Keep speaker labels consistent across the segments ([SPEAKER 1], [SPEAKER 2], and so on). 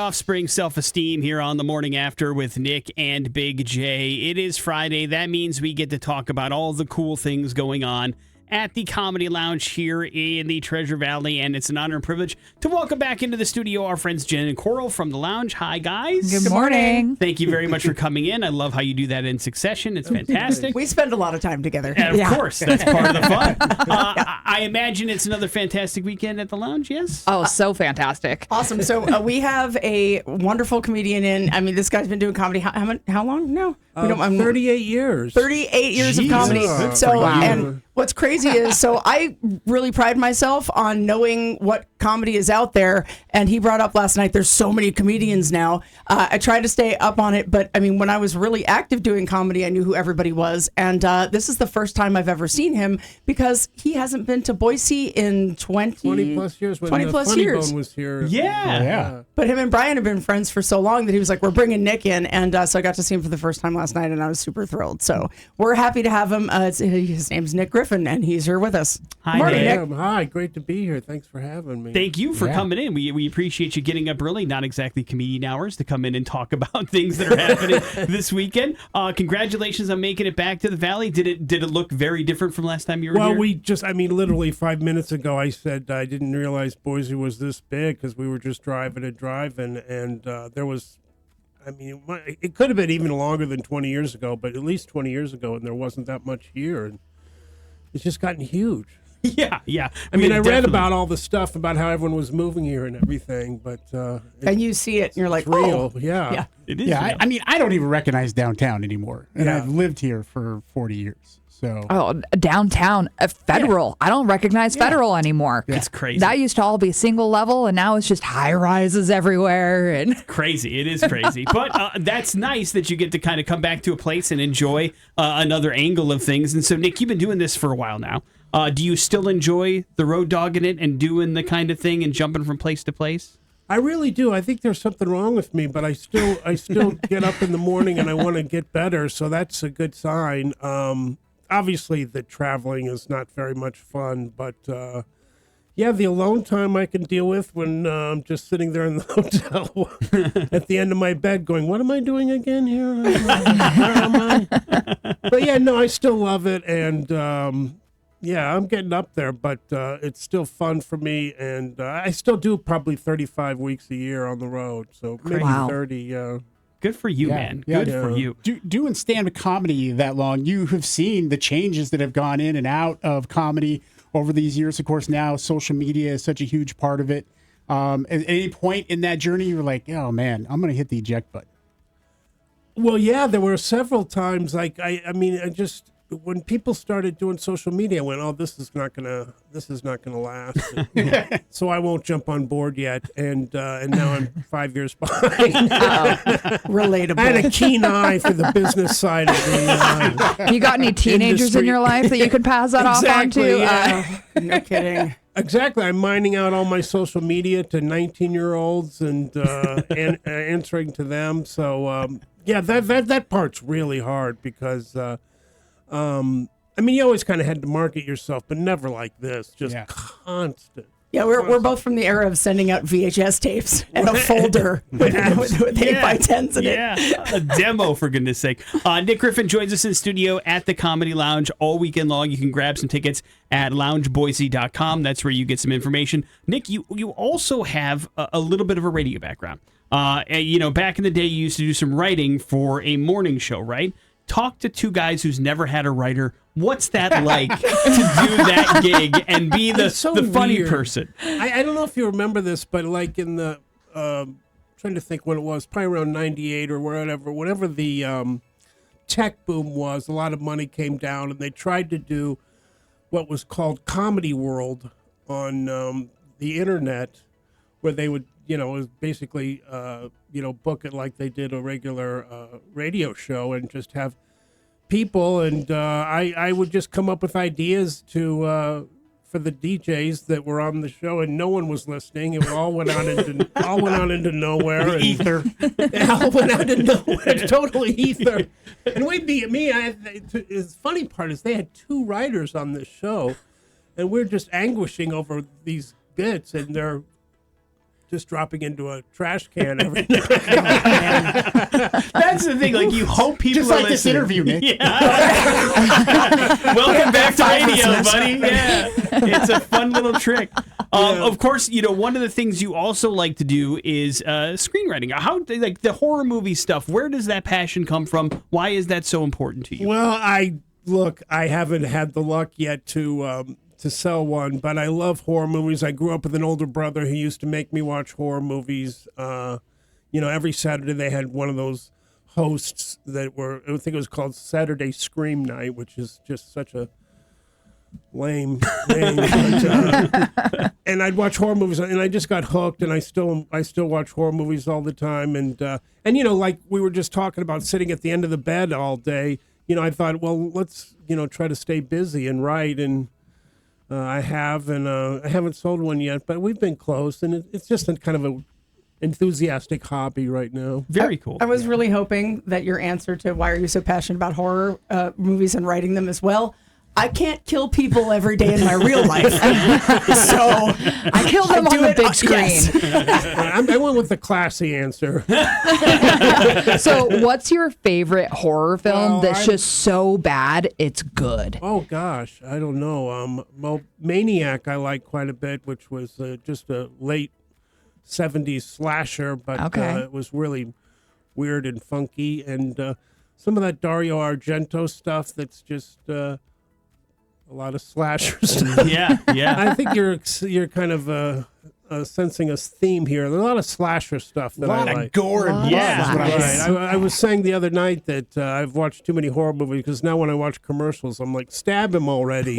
[SPEAKER 1] Offspring Self-Esteem here on the Morning After with Nick and Big J. It is Friday. That means we get to talk about all the cool things going on at the Comedy Lounge here in the Treasure Valley, and it's an honor and privilege to welcome back into the studio our friends Jen and Corral from the Lounge. Hi, guys.
[SPEAKER 2] Good morning.
[SPEAKER 1] Thank you very much for coming in. I love how you do that in succession. It's fantastic.
[SPEAKER 3] We spend a lot of time together.
[SPEAKER 1] And of course, that's part of the fun. I imagine it's another fantastic weekend at the Lounge, yes?
[SPEAKER 2] Oh, so fantastic.
[SPEAKER 3] Awesome. So we have a wonderful comedian in. I mean, this guy's been doing comedy how long? No.
[SPEAKER 4] 38 years.
[SPEAKER 3] 38 years of comedy. So, and what's crazy is, so I really pride myself on knowing what comedy is out there. And he brought up last night, there's so many comedians now. I try to stay up on it. But I mean, when I was really active doing comedy, I knew who everybody was. And this is the first time I've ever seen him because he hasn't been to Boise in 20
[SPEAKER 4] plus years. When
[SPEAKER 3] 20
[SPEAKER 4] the
[SPEAKER 3] plus
[SPEAKER 4] Funny
[SPEAKER 3] years.
[SPEAKER 4] Bone was here.
[SPEAKER 1] Yeah.
[SPEAKER 3] But him and Brian have been friends for so long that he was like, we're bringing Nick in. And so I got to see him for the first time last night, and I was super thrilled. So we're happy to have him. His name's Nick Griffin, and he's here with us.
[SPEAKER 1] Hi,
[SPEAKER 3] Morning,
[SPEAKER 1] Nick.
[SPEAKER 3] Nick.
[SPEAKER 4] Hi, great to be here. Thanks for having me.
[SPEAKER 1] Thank you for coming in. We appreciate you getting up early, not exactly comedian hours, to come in and talk about things that are happening this weekend. Congratulations on making it back to the Valley. Did it look very different from last time you were here?
[SPEAKER 4] Well, literally 5 minutes ago, I said I didn't realize Boise was this big because we were just driving, and there was, it could have been even longer than 20 years ago, but at least 20 years ago, and there wasn't that much here, and it's just gotten huge.
[SPEAKER 1] Yeah.
[SPEAKER 4] I read about all the stuff about how everyone was moving here and everything, but
[SPEAKER 3] And you see it, and you're like,
[SPEAKER 4] it's real.
[SPEAKER 3] oh.
[SPEAKER 4] Yeah.
[SPEAKER 1] It is.
[SPEAKER 5] Yeah,
[SPEAKER 1] real.
[SPEAKER 5] I don't even recognize downtown anymore, and
[SPEAKER 4] Yeah.
[SPEAKER 5] I've lived here for 40 years. So
[SPEAKER 2] Oh, downtown, Federal. I don't recognize Federal anymore.
[SPEAKER 1] It's crazy.
[SPEAKER 2] That used to all be single level, and now it's just high rises everywhere. And
[SPEAKER 1] Crazy. It is crazy. But that's nice that you get to kind of come back to a place and enjoy another angle of things. And so, Nick, you've been doing this for a while now. Do you still enjoy the road dogging it and doing the kind of thing and jumping from place to place?
[SPEAKER 4] I really do. I think there's something wrong with me, but I still get up in the morning and I want to get better, so that's a good sign. Obviously, the traveling is not very much fun, but the alone time I can deal with when I'm just sitting there in the hotel at the end of my bed going, what am I doing again here? Where am I? But I still love it, and I'm getting up there, but it's still fun for me, and I still do probably 35 weeks a year on the road, so maybe
[SPEAKER 2] Wow.
[SPEAKER 4] 30,
[SPEAKER 1] Good for you, man. Good for you.
[SPEAKER 5] doing stand-up comedy that long, you have seen the changes that have gone in and out of comedy over these years. Of course, now social media is such a huge part of it. At any point in that journey, you were like, oh, man, I'm going to hit the eject button.
[SPEAKER 4] Well, yeah, there were several times. Like when people started doing social media, I went, "Oh, this is not gonna last." So I won't jump on board yet. And now I'm 5 years behind.
[SPEAKER 3] Relatable.
[SPEAKER 4] I had a keen eye for the business side of the.
[SPEAKER 2] you got any teenagers
[SPEAKER 4] Industry.
[SPEAKER 2] in your life that you could pass that off on to?
[SPEAKER 4] Yeah.
[SPEAKER 3] No kidding.
[SPEAKER 4] Exactly. I'm mining out all my social media to 19-year-olds and answering to them. So that part's really hard because. You always kind of had to market yourself, but never like this, just constant.
[SPEAKER 3] Yeah, we're both from the era of sending out VHS tapes and a folder with 8x10s in it.
[SPEAKER 1] Yeah, a demo, for goodness sake. Nick Griffin joins us in studio at the Comedy Lounge all weekend long. You can grab some tickets at loungeboise.com. That's where you get some information. Nick, you also have a little bit of a radio background. Back in the day, you used to do some writing for a morning show, right? Talk to two guys who's never had a writer. What's that like to do that gig and be the funny
[SPEAKER 4] weird.
[SPEAKER 1] person?
[SPEAKER 4] I don't know if you remember this, but like in the trying to think when it was, probably around 98 or whenever the tech boom was, a lot of money came down, and they tried to do what was called Comedy World on the internet, where they would, it was basically, book it like they did a regular radio show and just have people. And I would just come up with ideas for the DJs that were on the show, and no one was listening. It all went out into nowhere.
[SPEAKER 5] Ether.
[SPEAKER 4] It all went out into nowhere. Totally ether. And the funny part is they had two writers on this show, and we're just anguishing over these bits, and they're just dropping into a trash can every night.
[SPEAKER 1] That's the thing. Like, you hope people
[SPEAKER 5] Just
[SPEAKER 1] are
[SPEAKER 5] like this
[SPEAKER 1] listening.
[SPEAKER 5] interview, Nick.
[SPEAKER 1] Welcome back to radio, buddy. Yeah, it's a fun little trick. Of course, one of the things you also like to do is screenwriting. How, like, the horror movie stuff, where does that passion come from? Why is that so important to you?
[SPEAKER 4] Well, I haven't had the luck yet to sell one, but I love horror movies. I grew up with an older brother who used to make me watch horror movies. Every Saturday they had one of those hosts that were, I think it was called Saturday Scream Night, which is just such a lame name. And I'd watch horror movies, and I just got hooked, and I still watch horror movies all the time. And like we were just talking about sitting at the end of the bed all day, I thought, well, let's try to stay busy and write, and I haven't sold one yet, but we've been close, and it's just a kind of a enthusiastic hobby right now.
[SPEAKER 1] Very cool.
[SPEAKER 3] I was really hoping that your answer to why are you so passionate about horror movies and writing them as well. I can't kill people every day in my real life, so
[SPEAKER 2] I kill them on the big screen.
[SPEAKER 3] Yes.
[SPEAKER 4] I went with the classy answer.
[SPEAKER 2] So, what's your favorite horror film
[SPEAKER 4] Well,
[SPEAKER 2] that's just so bad it's good?
[SPEAKER 4] Oh gosh, I don't know. Well, Maniac I like quite a bit, which was just a late '70s slasher, but
[SPEAKER 2] Okay.
[SPEAKER 4] it was really weird and funky, and some of that Dario Argento stuff that's just a lot of slasher stuff.
[SPEAKER 1] Yeah.
[SPEAKER 4] I think you're kind of sensing a theme here. There's a lot of slasher stuff that I like.
[SPEAKER 5] gore and blood
[SPEAKER 1] Yeah.
[SPEAKER 5] is what I
[SPEAKER 4] Right.
[SPEAKER 5] heard.
[SPEAKER 4] I was saying the other night that I've watched too many horror movies because now when I watch commercials, I'm like, stab him already.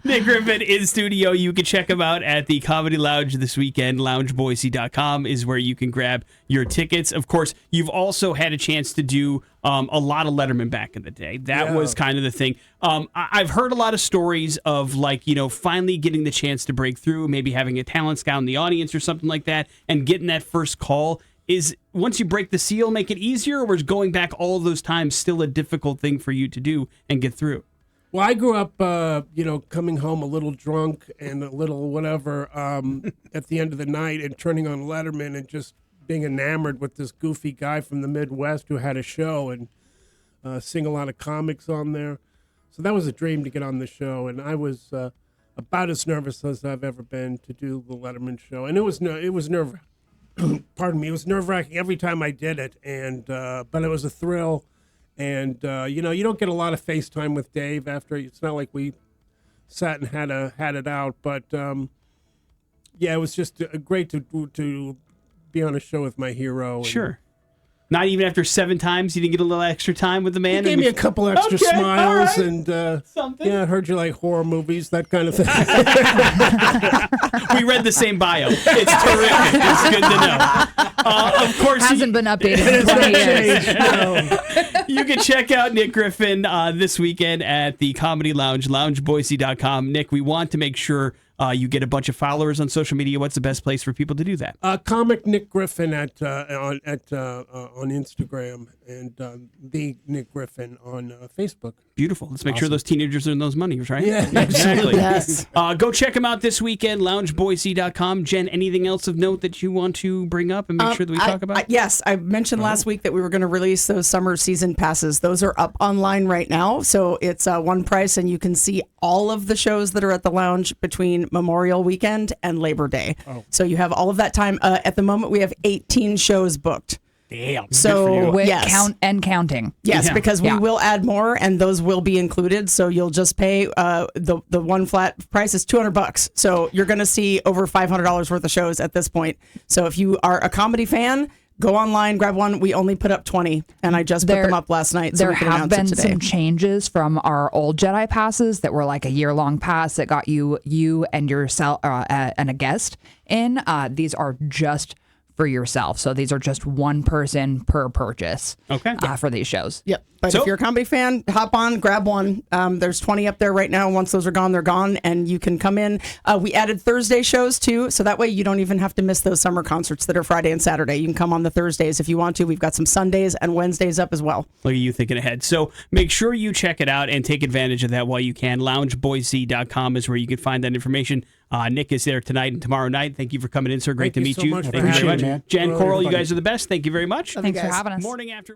[SPEAKER 1] Nick Griffin in studio. You can check him out at the Comedy Lounge this weekend. LoungeBoise.com is where you can grab your tickets. Of course, you've also had a chance to do a lot of Letterman back in the day. That was kind of the thing. I've heard a lot of stories of, like, finally getting the chance to break through, maybe having a talent scout in the audience or something like that, and getting that first call. Is once you break the seal, make it easier, or is going back all those times still a difficult thing for you to do and get through?
[SPEAKER 4] Well, I grew up, coming home a little drunk and a little whatever at the end of the night and turning on Letterman and just being enamored with this goofy guy from the Midwest who had a show and sing a lot of comics on there. So that was a dream to get on the show, and I was about as nervous as I've ever been to do the Letterman show, and it was nerve. Pardon me, it was nerve-wracking every time I did it, and but it was a thrill. And you don't get a lot of FaceTime with Dave after. It's not like we sat and had it out, but it was just great to be on a show with my hero. And
[SPEAKER 1] Sure. Not even after 7 times, you didn't get a little extra time with the man?
[SPEAKER 4] he gave me a couple extra
[SPEAKER 1] Okay, all
[SPEAKER 4] smiles,
[SPEAKER 1] right.
[SPEAKER 4] and
[SPEAKER 1] Something.
[SPEAKER 4] I heard you like horror movies, that kind of thing.
[SPEAKER 1] We read the same bio. It's terrific. It's good to know. Of course,
[SPEAKER 2] Hasn't been updated in 20 years.
[SPEAKER 1] you can check out Nick Griffin this weekend at the Comedy Lounge, loungeboise.com. Nick, we want to make sure you get a bunch of followers on social media. What's the best place for people to do that?
[SPEAKER 4] Comic Nick Griffin on Instagram, and the Nick Griffin on Facebook.
[SPEAKER 1] Beautiful. Let's make sure those teenagers earn those monies, right?
[SPEAKER 4] Yeah,
[SPEAKER 1] exactly.
[SPEAKER 3] Yes.
[SPEAKER 1] Go check them out this weekend, loungeboise.com. Jen, anything else of note that you want to bring up and make sure that we talk about?
[SPEAKER 3] Yes, I mentioned last week that we were going to release those summer season passes. Those are up online right now, so it's one price, and you can see all of the shows that are at the lounge between Memorial Weekend and Labor Day. So you have all of that time. At the moment, we have 18 shows booked.
[SPEAKER 1] Damn.
[SPEAKER 3] So
[SPEAKER 2] With
[SPEAKER 3] yes.
[SPEAKER 2] count and counting.
[SPEAKER 3] Yes,
[SPEAKER 1] Yeah.
[SPEAKER 3] because we
[SPEAKER 2] Yeah.
[SPEAKER 3] will add more, and those will be included. So you'll just pay the one flat price is $200. So you're going to see over $500 worth of shows at this point. So if you are a comedy fan, go online, grab one. We only put up 20, and I just put them up last night. So
[SPEAKER 2] There
[SPEAKER 3] we can
[SPEAKER 2] have
[SPEAKER 3] announce
[SPEAKER 2] been
[SPEAKER 3] it today.
[SPEAKER 2] some changes from our old Jedi passes that were like a year-long pass that got you and yourself and a guest in. These are just for yourself. So these are just one person per purchase.
[SPEAKER 1] Okay.
[SPEAKER 2] For these shows.
[SPEAKER 3] Yep. But
[SPEAKER 1] So-
[SPEAKER 3] if you're a comedy fan, hop on, grab one. There's 20 up there right now. Once those are gone, they're gone, and you can come in. We added Thursday shows too, so that way you don't even have to miss those summer concerts that are Friday and Saturday. You can come on the Thursdays if you want to. We've got some Sundays and Wednesdays up as well.
[SPEAKER 1] Look at you thinking ahead. So make sure you check it out and take advantage of that while you can. LoungeBoise.com is where you can find that information. Nick is there tonight and tomorrow night. Thank you for coming in, sir. Great
[SPEAKER 4] Thank
[SPEAKER 1] to
[SPEAKER 4] you
[SPEAKER 1] meet
[SPEAKER 4] so
[SPEAKER 1] you.
[SPEAKER 4] much
[SPEAKER 1] Thank
[SPEAKER 4] for
[SPEAKER 1] you very
[SPEAKER 5] having
[SPEAKER 1] much.
[SPEAKER 5] me, man.
[SPEAKER 1] Jen,
[SPEAKER 4] Well,
[SPEAKER 1] Corral, you
[SPEAKER 4] everybody.
[SPEAKER 1] guys are the best. Thank you very much.
[SPEAKER 2] Thanks for
[SPEAKER 3] guys.
[SPEAKER 2] having us.
[SPEAKER 1] Morning after.